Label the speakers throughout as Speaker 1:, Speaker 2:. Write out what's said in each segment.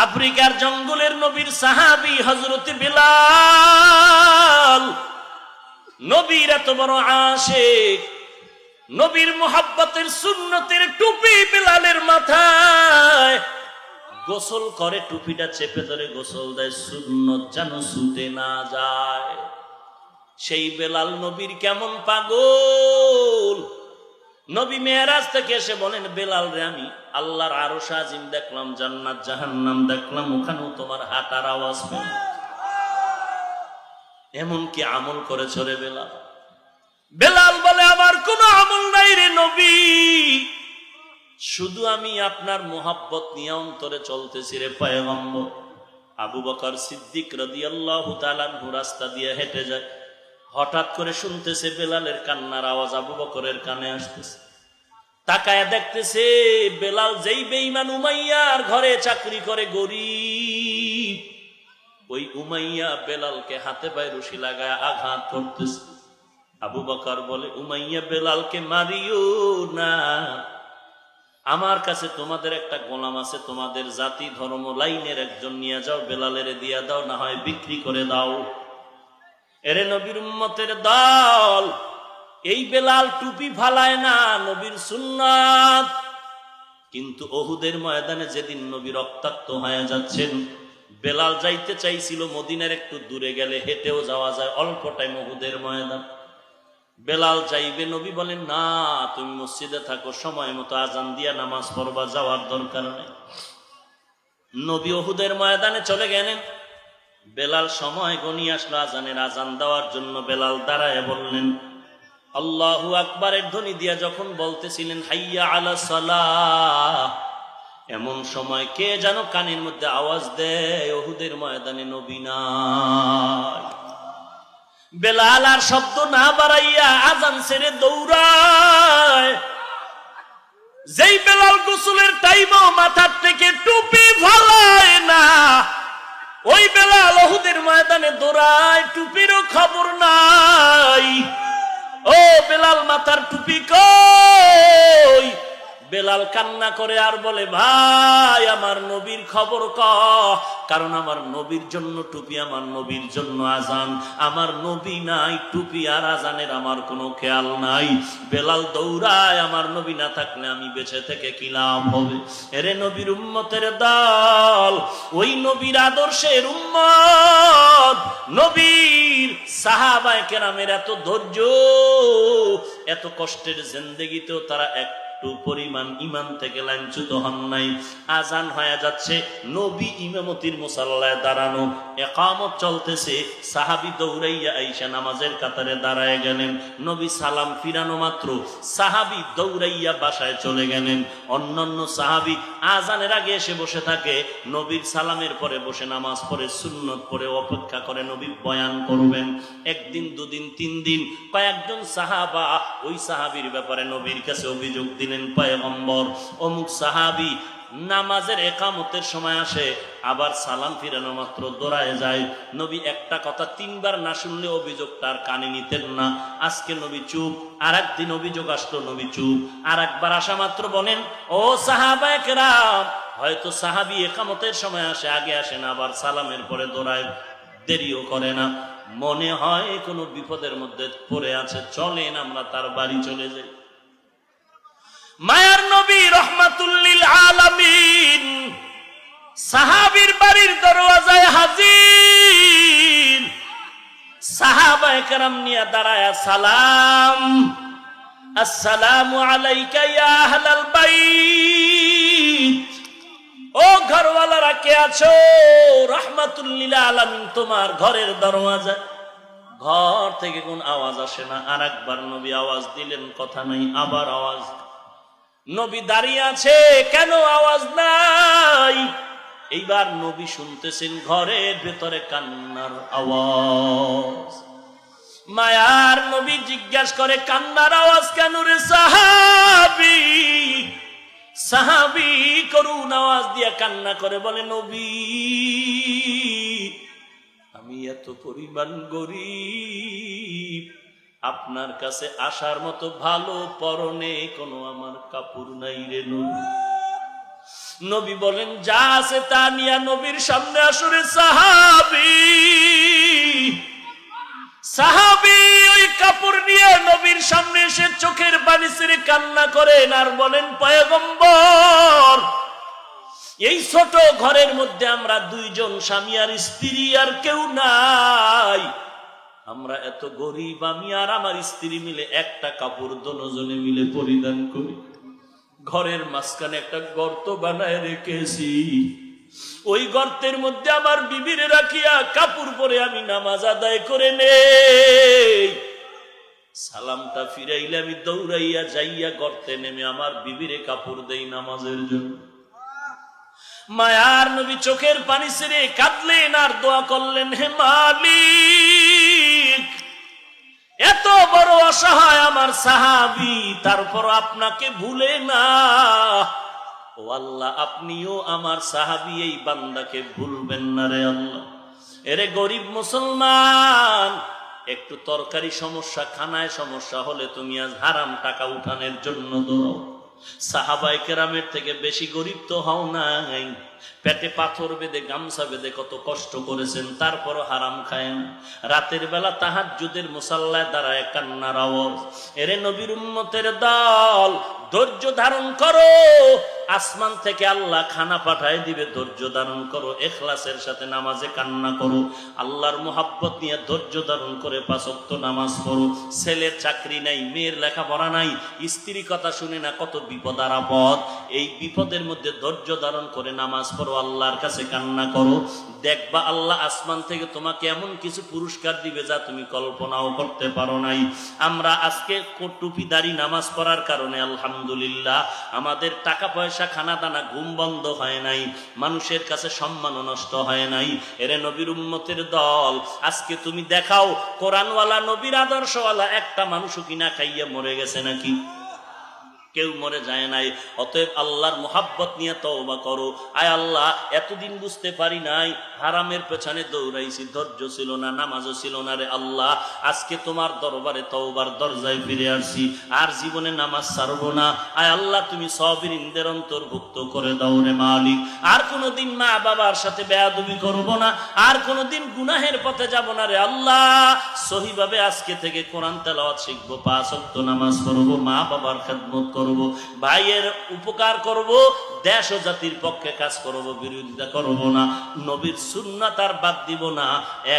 Speaker 1: আফ্রিকার জঙ্গলের নবীর সাহাবী হযরত বেলাল, নবীর এত বড় আশিক, নবীর মুহাব্বতের সুন্নতের টুপি বেলালের মাথায়। গোসল করে টুপিটা চেপে ধরে গোসল দেয়, সুন্নত যেন ছুটে না যায়। সেই বেলাল নবীর কেমন পাগল। নবী মেরাজ থেকে এসে বলেন, বেলাল রে, আমি আল্লাহর আরশ আজিম দেখলাম, জান্নাত জাহান্নাম দেখলাম, ওখানেও তোমার হাঁটার আওয়াজ পেলাম। এমন কি আমল করেছো রে বেলাল? বেলাল বলে, আমার কোনো আমল নাই রে নবী, শুধু আমি আপনার মোহাব্বত নিয়ে অন্তরে চলতেছি রে পয়গম্বর। আবু বকর সিদ্দিক রাদিয়াল্লাহু তাআলা আনহু রাস্তা দিয়ে হেঁটে যায়, হঠাৎ করে শুনতেছে বেলালের কান্নার আওয়াজ আবু বকরের কানে আসতেছে। তাকায় দেখতেছে বেলাল যেই বেঈমান উমাইয়ার ঘরে চাকরি করে, গরীব, ওই উমাইয়া বেলালকে হাতে পায়ে রশি লাগায় আঘাত করতেছে। আবু বকর বলে, উমাইয়া বেলালকে মারিও না, আমার কাছে তোমাদের একটা গোলাম আছে, তোমাদের জাতি ধর্ম লাইনের একজন নিয়ে যাও, বেলালের দিয়া দাও, না হয় বিক্রি করে দাও। এরে নবীর উম্মতের দল, এই বেলাল টুপি ফালায় না, নবীর সুন্নাত। কিন্তু উহুদের ময়দানে যেদিন নবী রক্তাক্ত হয়ে যাচ্ছেন, বেলাল যাইতে চাইছিল মদিনার একটু দূরে গেলে হেঁটেও যাওয়া যায়, অল্প টাইম উহুদের ময়দান। বেলাল যাইবে, নবী বলেন, না, তুমি মসজিদে থাকো, সময় মতো আজান দিয়া নামাজ পড়বা, যাওয়ার দরকার নেই। নবী উহুদের ময়দানে চলে গেলেন। বেলাল সময় গনিয়ে আসলো আজানের, আজান দেওয়ার জন্য বেলাল দাঁড়ায় বললেন, আল্লাহু আকবারের ধ্বনি দিয়া যখন বলতেছিলেন হাইয়া আলা সালাহ, এমন সময় কে যেন কানের মধ্যে আওয়াজ দেয়, উহুদের ময়দানে নবী নাই। বেলাল আর শব্দ না বাড়াইয়া আজান ছেড়ে দৌড়ায়। যেই বেলাল গোসলের টাইমও মাথার থেকে টুপি ফালায় না, ওই বেলাল উহুদের ময়দানে দৌড়ায়, টুপিরও খবর নাই। ও বেলাল, মাথার টুপি কই? বেলাল কান্না করে আর বলে, ভাই, আমার নবীর খবর ক, কারণ আমার নবীর জন্য টুপি, আমার নবীর জন্য আজান, আমার নবী নাই, টুপি আর আজানের আমার কোনো খেয়াল নাই। বেলাল দৌড়ায়, আমার নবী না থাকলে আমি বেঁচে থেকে কি লাভ হবে? এরে নবীর উম্মতের দল, ওই নবীর আদর্শের উম্মত, নবীর সাহাবায়ে কেরামের এত ধৈর্য, এত কষ্টের জিন্দেগিতেও তারা একটু পরিমাণ ঈমান থেকে লাঞ্ছিত হন নাই। আজান হয়ে যাচ্ছে, নবী ইমামতির মুসাল্লায় দাঁড়ানো, ইকামত চলতেছে, সাহাবী দৌড়াইয়া আইসা নামাজের কাতারে দাঁড়ায় গেলেন। নবী সালাম ফিরানো মাত্র সাহাবী দৌড়াইয়া বাসায় চলে গেলেন। অন্যান্য সাহাবী আজানের আগে এসে বসে থাকে, নবীর সালামের পরে বসে নামাজ পড়ে, সুন্নত পড়ে অপেক্ষা করে নবী বয়ান করবেন। একদিন, দুদিন, 3 দিন, কয়েকজন সাহাবা ওই সাহাবীর ব্যাপারে নবীর কাছে অভিযোগ দিলেন, পয়গম্বর, অমুক সাহাবী নামাজের একামতের সময় আসে, আবার সালাম ফিরানো মাত্র দৌড়ায় যায়। নবী একটা কথা 3 বার না শুনলে অভিযোগটা আর কানে নিতেন না। আজকে নবী চুপ, আর একদিন অভিযোগ আসলো, নবী চুপ, আর একবার আসা মাত্র বলেন, ও সাহাবায়ে কেরাম, হয়তো সাহাবী একামতের সময় আসে, আগে আসে না, আবার সালামের পরে দৌড়ায়, দেরিও করে না, মনে হয় কোনো বিপদের মধ্যে পড়ে আছে, চলেন আমরা তার বাড়ি চলে যাই। মায়ার নবী রহমাতুল লিল আলামিন সাহাবীর বাড়ির দরওয়াজায় হাজির। সাহাবায়ে কেরাম নিয়ে দাঁড়ায়া সালাম, আসসালামু আলাইকা ইয়া আহলাল বাইত, ও ঘরওয়ালারা কে আছো? রহমাতুল লিল আলামিন তোমার ঘরের দরওয়াজায়। ঘর থেকে কোন আওয়াজ আসে না। আর একবার নবী আওয়াজ দিলেন, কথা নাই, আবার আওয়াজ। নবী দাঁড়িয়ে আছে, কেন আওয়াজ নাই? এইবার নবী শুনতেছেন ঘরের ভেতরে কান্নার আওয়াজ। মায়ার নবী জিজ্ঞাসা করে, কান্নার আওয়াজ কেন রে সাহাবী? সাহাবী করুণ আওয়াজ দিয়ে কান্না করে বলে, নবী, আমি এত পরিমাণ গরীব, আপনার কাছে আসার মতো ভালো পরনে কোনো আমার কাপড় নাই রে নবী। নবী বলেন যা আছে তা নিয়ে নবীর সামনে আসরে সাহাবী ওই কাপড় নিয়ে নবীর সামনে এসে চোখের পানি ছেড়ে কান্না করেন আর বলেন পয়গম্বর, এই ছোট ঘরের মধ্যে আমরা দুইজন স্বামী আর স্ত্রী, আর কেউ নাই, আমরা এত গরিব, আমি আর আমার স্ত্রী মিলে একটা কাপড় দুজনে মিলে পরিধান করি, ঘরের মাঝখানে একটা গর্ত বানায় রেখেছি, ওই গর্তের মধ্যে আমার বিবিরে রাখিয়া কাপড় পরে আমি নামাজ আদায় করে নেই, সালামটা ফিরাইলে আমি দৌড়াইয়া যাইয়া গর্তে নেমে আমার বিবিরে কাপড় দেই নামাজের জন্য। মায়ার নবী চোখের পানি ছেড়ে কাঁদলেন আর দোয়া করলেন, হে মালিক, এত বড় অসহায় আমার সাহাবী, তারপর আপনাকে ভুলে না, ও আল্লাহ আপনিও আমার সাহাবী এই বান্দাকে ভুলবেন না রে আল্লাহ। এরে গরিব মুসলমান, একটু তরকারি সমস্যা, খানায় সমস্যা হলে তুমি আজ হারাম টাকা উঠানোর জন্য দৌড়াও। সাহাবায়ে কেরামের থেকে বেশি গরিব তো হও নাই, পেটে পাথর বেঁধে গামছা বেঁধে কত কষ্ট করেছেন, তারপরও হারাম খায়েন। রাতের বেলা তাহাজ্জুদের মুসাল্লায় দাঁড়ায় কান্নার আওয়াজ। এরে নবীর উম্মতের দল, ধৈর্য ধারণ করো, আসমান থেকে আল্লাহ খানা পাঠায় দিবে, ধৈর্য ধারণ করো, ইখলাসের সাথে নামাজে কান্না করো, আল্লাহর মুহাব্বত নিয়ে ধৈর্য ধারণ করে 5 ওয়াক্ত নামাজ পড়ো। ছেলের চাকরি নাই, মেয়ের লেখাপড়া নাই, স্ত্রী কথা শুনে না, কত বিপদ আর আপদ, এই বিপদের মধ্যে ধৈর্য ধারণ করে নামাজ পড়ো, আল্লাহর কাছে কান্না করো, দেখবা আল্লাহ আসমান থেকে তোমাকে এমন কিছু পুরস্কার দিবে যা তুমি কল্পনাও করতে পারো নাই। আমরা আজকে টুপিদারি নামাজ পড়ার কারণে আলহামদুলিল্লাহ আমাদের টাকা পয়সা, খানা দানা, ঘুম বন্ধ হয় নাই, মানুষের কাছে সম্মানও নষ্ট হয় নাই। এরে নবীর উম্মতের দল, আজকে তুমি দেখাও কোরআনওয়ালা, নবীর আদর্শওয়ালা একটা মানুষও কিনা খাইয়া মরে গেছে নাকি? কেউ মরে যায় নাই। অতএব আল্লাহর মুহাব্বত নিয়ে তওবা করো। আয় আল্লাহ, এতদিন বুঝতে পারি নাই, হারামের পেছনে দৌড়াইছি, ধৈর্য ছিল না, নামাজও ছিল না রে আল্লাহ, আজকে তোমার দরবারে তওবার দরজায় ফিরে আসছি, আর জীবনে নামাজ ছাড়বো না। আয় আল্লাহ, তুমি সাবিরিনদের অন্তর্ভুক্ত করে দাও রে মালিক। আর কোনোদিন মা বাবার সাথে বেয়াদবি করব না, আর কোনোদিন গুনাহের পথে যাব না রে আল্লাহ। সহিভাবে আজকে থেকে কোরআন তেলাওয়াত শিখবো, 5 ওয়াক্ত নামাজ পড়বো, মা বাবার খেদমত করব, ভাইয়ের উপকার করব, দেশ ও জাতির পক্ষে কাজ করব, বিরোধিতা করব না, নবীর সুন্নাত আর বাদ দিব না।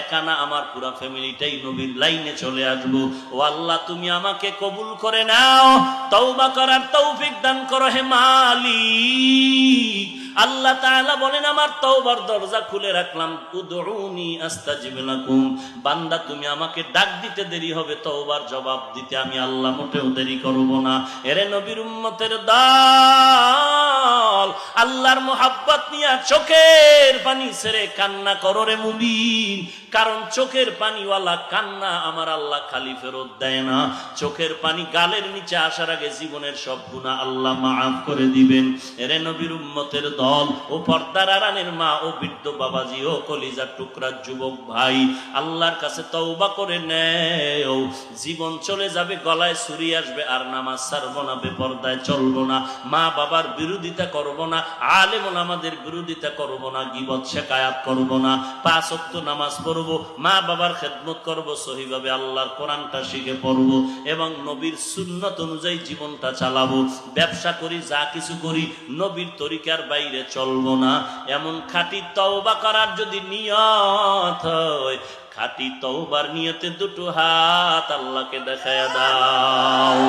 Speaker 1: একানা আমার পুরা ফ্যামিলিটাই নবীর লাইনে চলে আসবো। ও আল্লাহ, তুমি আমাকে কবুল করে নাও, তওবা করার তৌফিক দান করো হে মালিক। আল্লাহ তাআলা বলেন, আমার তওবার দরজা খুলে রাখলাম, উদউনি আস্তাজিব লাকুম। বান্দা, তুমি আমাকে ডাক দিতে দেরি হবে, তওবার জবাব দিতে আমি আল্লাহ মোটেও দেরি করব না। এরে নবীর উম্মতের দল, আল্লাহর মুহাব্বত নিয়ে চোখের পানি ছেড়ে কান্না করো রে মুমিন, কারণ চোখের পানিওয়ালা কান্না আমার আল্লাহ খালি ফেরত দেয় না। চোখের পানি গালের নিচে আসার আগে জীবনের সব গুনাহ আল্লাহ মাফ করে দিবেন। এরে নবীর উম্মতের দল, ও পর্দার আড়ালের মা, ও বৃদ্ধ বাবাজি, ও কলিজার টুকরার যুবক ভাই, আল্লাহর কাছে তওবা করে নেও। জীবন চলে যাবে, গলায় ছুরি আসবে, আর নামাজ ছাড়বো না, বেপরদায় চলবো না, মা বাবার বিরোধিতা করবো না, আলেম ওলামাদের বিরোধিতা করবো না, গীবত শেকায়াত করবো না, 5 ওয়াক্ত নামাজ পড়বো, মা বাবার খেদমত করবো, সহিভাবে আল্লাহর কোরআনটা শিখে পড়বো, এবং নবীর সুন্নত অনুযায়ী জীবনটা চালাবো। ব্যবসা করি, যা কিছু করি, নবীর তরিকার বাইরে চলবো না। এমন খাঁটি তওবা করার যদি নিয়ত হয়, খাঁটি তওবার নিয়তে 2 হাত আল্লাহকে দেখায়া দাও।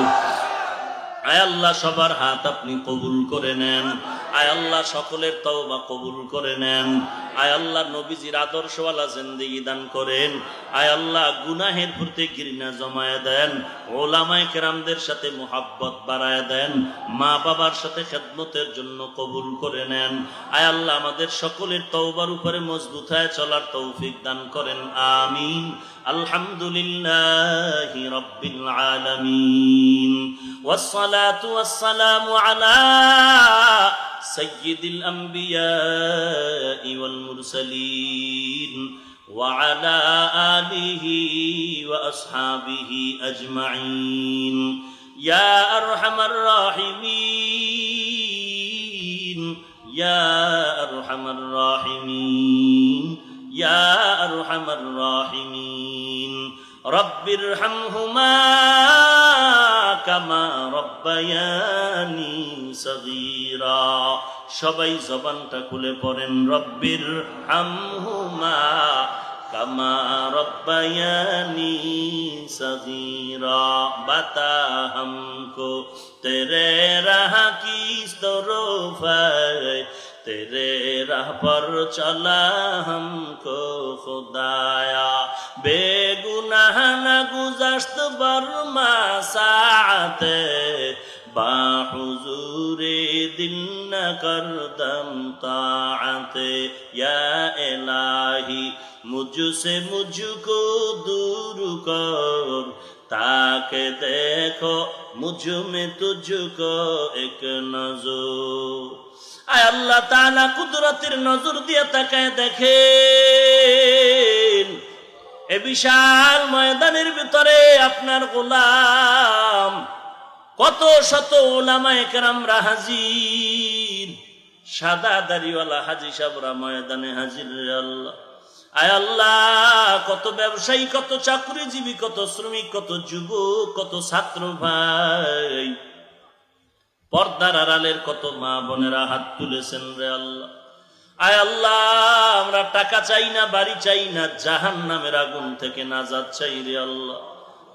Speaker 1: আয় আল্লাহ, সবার হাত আপনি কবুল করে নেন। আয় আল্লাহ, সকলের তওবা কবুল করে নেন। আয় আল্লাহ, নবীজির আদর্শওয়ালা জিন্দেগি দান করেন। আয় আল্লাহ, গুনাহের প্রতি ঘৃণা জমায়ে দেন, ওলামায়ে কেরামদের সাথে মুহাব্বত বাড়ায় দেন, মা বাবার সাথে খেদমতের জন্য কবুল করে নেন। আয় আল্লাহ, আমাদের সকলের তওবার উপরে মজবুত হয়ে চলার তৌফিক দান করেন, আমিন। আলহামদুলিল্লাহি রাব্বিল আলামিন, والصلاة والسلام على سيد الأنبياء والمرسلين وعلى آله وأصحابه أجمعين يا أرحم الراحمين ইয়া আরহামার রাহিমিন, ইয়া আরহামার রাহিমিন। রব্বিরহামহুমা কামা রব্বায়ানি সগীরা। সবাই জবানটা খুলে পড়েন, রব্বিরহামহুমা কামা রব্বায়ানি সগীরা। বাতা হামকো তেরে রাহ কি তরফ है, तेरे राह पर चला हमको खुदाया। बेगुनाह न गुज़श्त बरमा साते, बाहुजूरे दिल न करदम ताअते। या इलाही मुझसे मुझको दूर कर, ताके देखो मुझ में तुझको एक नजर। আয় আল্লাহ তাআলা কুদরতের নজর দিয়ে তাকায় দেখেন, এ বিশাল ময়দানের ভিতরে আপনার গোলাম কত শত উলামায়ে কেরামরা হাজির, সাদা দাড়িওয়ালা হাজী সাহেবরা ময়দানে হাজির রে আল্লাহ। আয় আল্লাহ, কত ব্যবসায়ী, কত চাকরিজীবী, কত শ্রমিক, কত যুবক, কত ছাত্র ভাই, পর্দার আড়ালের কত মা বোনেরা হাত তুলেছেন রে আল্লাহ। আয় আল্লাহ, আমরা টাকা চাই না, বাড়ি চাই না, জাহান্নামের আগুন থেকে নাজাত চাই রে আল্লাহ।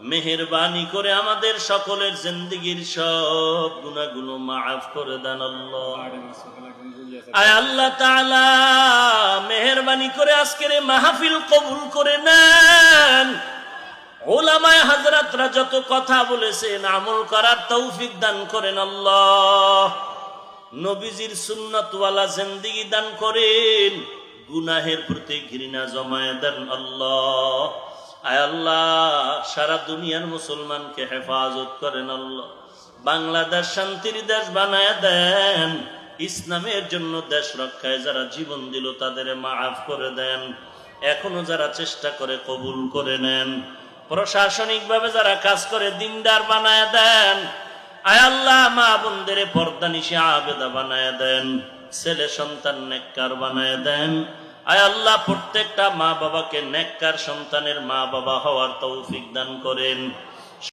Speaker 1: মেহেরবানি করে আমাদের সকলের জিন্দেগীর সব গুনাহগুলো মাফ করে দেন আল্লাহ। আয় আল্লাহ তাআলা, মেহেরবানি করে আজকের এই মাহফিল কবুল করে নেন। উলামায়ে হযরতরা যত কথা বলেছেন আমল করার তৌফিক দান করেন আল্লাহ। নবীজির সুন্নাতওয়ালা জিন্দেগি দান করেন, গুনাহের প্রতি ঘৃণা জমায়ে দেন আল্লাহ। আয় আল্লাহ, সারা দুনিয়ার মুসলমানকে হেফাজত করেন আল্লাহ। বাংলাদেশ শান্তির দেশ বানায় দেন। ইসলামের জন্য দেশ রক্ষায় যারা জীবন দিল তাদের মাফ করে দেন। এখনো যারা চেষ্টা করে কবুল করে নেন। প্রশাসনিকভাবে যারা কাজ করে দিনদার বানায় দেন। আয় আল্লাহ, মা বোনদের পর্দানিশী আবেদা বানায় দেন। ছেলে সন্তান নেককার বানায় দেন। আয় আল্লাহ, প্রত্যেকটা মা বাবাকে নেককার সন্তানের মা বাবা হওয়ার তৌফিক দান করেন।